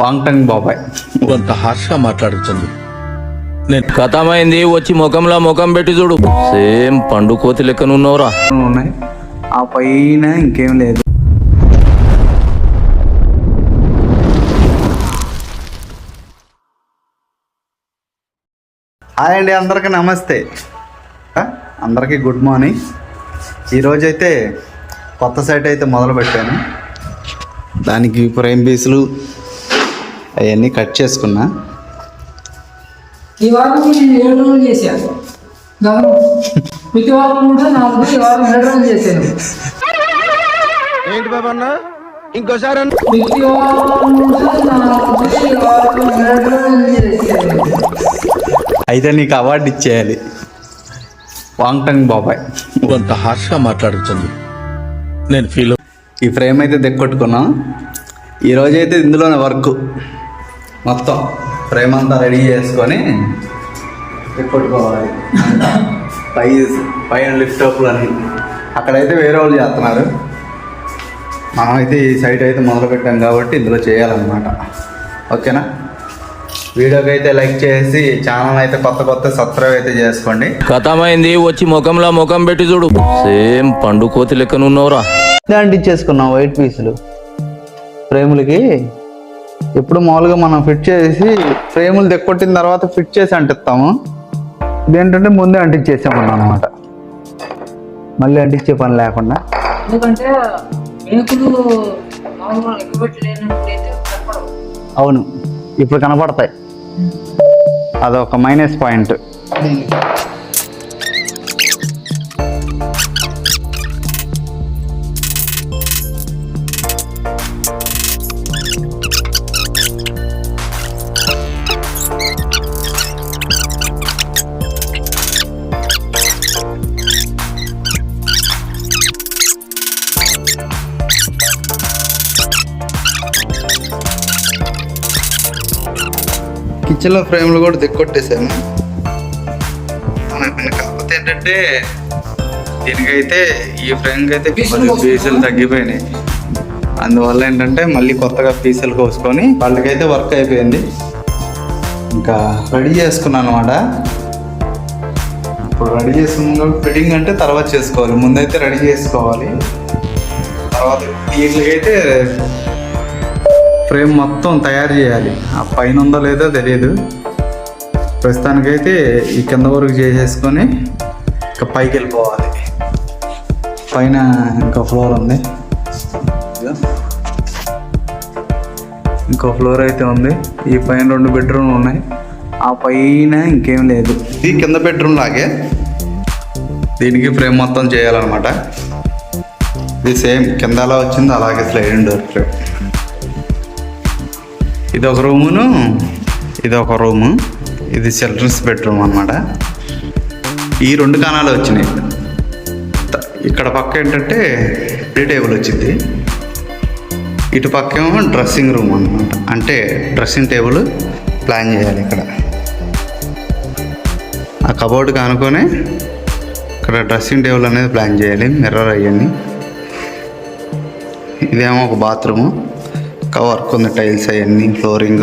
వాంగ్టంగ్ బాబాయ్ కొంత హార్ష్గా మాట్లాడుతుంది. నేను కథమైంది వచ్చి ముఖంలో ముఖం పెట్టి చూడు, సేమ్ పండు కోతి లెక్కనున్నవరా. ఉన్నాయి ఆ పైన ఇంకేం లేదు. హాయ్ అండి, అందరికీ నమస్తే, అందరికీ గుడ్ మార్నింగ్. ఈరోజైతే కొత్త సైట్ అయితే మొదలు పెట్టాను. దానికి ఫ్రేమ్ పీసులు అవన్నీ కట్ చేసుకున్నా. ఈ వారం నేను 7 రోజులు చేశాను. ప్రతి వారం కూడా 4, ఈ వారం 7 రోజులు చేశాను. ఏంటి బాబన్న ఇంకోసారి ప్రతి వారం కూడా 4, ఈ వారం 7 రోజులు చేశాను. అయితే నీకు అవార్డు ఇచ్చేయాలి, వాంగ్టంగ్ బాబాయ్. కొంత హార్ష్గా మాట్లాడుతుంది. నేను ఫీల్ ఈ ఫ్రేమ్ అయితే దెక్కొట్టుకున్నాం. ఈరోజైతే ఇందులోనే వర్క్ మొత్తం ఫ్రేమ్ అంతా రెడీ చేసుకొని దెక్కొట్టుకోవాలి. పైన లిఫ్ట్ అప్లు అని అక్కడైతే వేరే వాళ్ళు చేస్తున్నారు. మనమైతే ఈ సైట్ అయితే మొదలు పెట్టాం కాబట్టి ఇందులో చేయాలన్నమాట. ఓకేనా? వీడియోకి అయితే లైక్ చేసి ఛానల్ అయితే కొత్త సబ్స్క్రైబ్ అయితే చేసుకోండి. కథమైంది వచ్చి ముఖంలో ముఖం పెట్టి చూడు, సేమ్ పండు కోతి లెక్కనున్నవరా. అంటించేసుకున్నాం వైట్ పీసులు ఫ్రేములకి. ఎప్పుడు మామూలుగా మనం ఫిట్ చేసి ఫ్రేములు దెక్కొట్టిన తర్వాత ఫిట్ చేసి అంటిస్తాము. ఇదేంటంటే ముందే అంటించేసామన్నా అనమాట, మళ్ళీ అంటించే పని లేకుండా. ఎందుకంటే మేకులు మామూలుగా ఎక్కుపెట్టలేనప్పుడైతే కనపడవు. అవును, ఇప్పుడు కనపడతాయి. అదొక మైనస్ పాయింట్. కిచెన్లో ఫ్రేమ్లు కూడా దిక్కొట్టేసాను. కాకపోతే ఏంటంటే దీనికైతే ఈ ఫ్రేమ్కి అయితే పీసులు తగ్గిపోయినాయి. అందువల్ల ఏంటంటే మళ్ళీ కొత్తగా పీసులు కోసుకొని వాళ్ళకైతే వర్క్ అయిపోయింది. ఇంకా రెడీ చేసుకున్నాను అనమాట. ఇప్పుడు రెడీ చేసుకున్నాం. ఫిట్టింగ్ అంటే తర్వాత చేసుకోవాలి, ముందైతే రెడీ చేసుకోవాలి. తర్వాత వీటికైతే ఫ్రేమ్ మొత్తం తయారు చేయాలి. ఆ పైన ఉందో లేదో తెలియదు. ప్రస్తుతానికైతే ఈ కింద వరకు చేసేసుకొని ఇంకా పైకి వెళ్ళిపోవాలి. పైన ఇంకో ఫ్లోర్ ఉంది, ఇంకో ఫ్లోర్ అయితే ఉంది. ఈ పైన 2 బెడ్రూమ్లు ఉన్నాయి, ఆ పైన ఇంకేం లేదు. ఇది కింద బెడ్రూమ్ లాగే. దీనికి ఫ్రేమ్ మొత్తం చేయాలన్నమాట. ఇది సేమ్ కింద ఎలా వచ్చిందో అలాగే స్లైడింగ్ డోర్ ఫ్రేమ్. ఇది ఒక రూమును, ఇది ఒక రూము. ఇది చిల్డ్రన్స్ బెడ్రూమ్ అనమాట. ఈ 2 కాణాలు వచ్చినాయి. ఇక్కడ పక్క ఏంటంటే స్టడీ టేబుల్ వచ్చింది, ఇటు పక్కేమో డ్రెస్సింగ్ రూమ్ అనమాట. అంటే డ్రెస్సింగ్ టేబుల్ ప్లాన్ చేయాలి ఇక్కడ. ఆ కబోర్డ్కి అనుకొని ఇక్కడ డ్రెస్సింగ్ టేబుల్ అనేది ప్లాన్ చేయాలి, మిర్రర్ అవన్నీ. ఇదేమో ఒక బాత్రూము, వర్క్ ఉంది, టైల్స్ అవన్నీ, ఫ్లోరింగ్.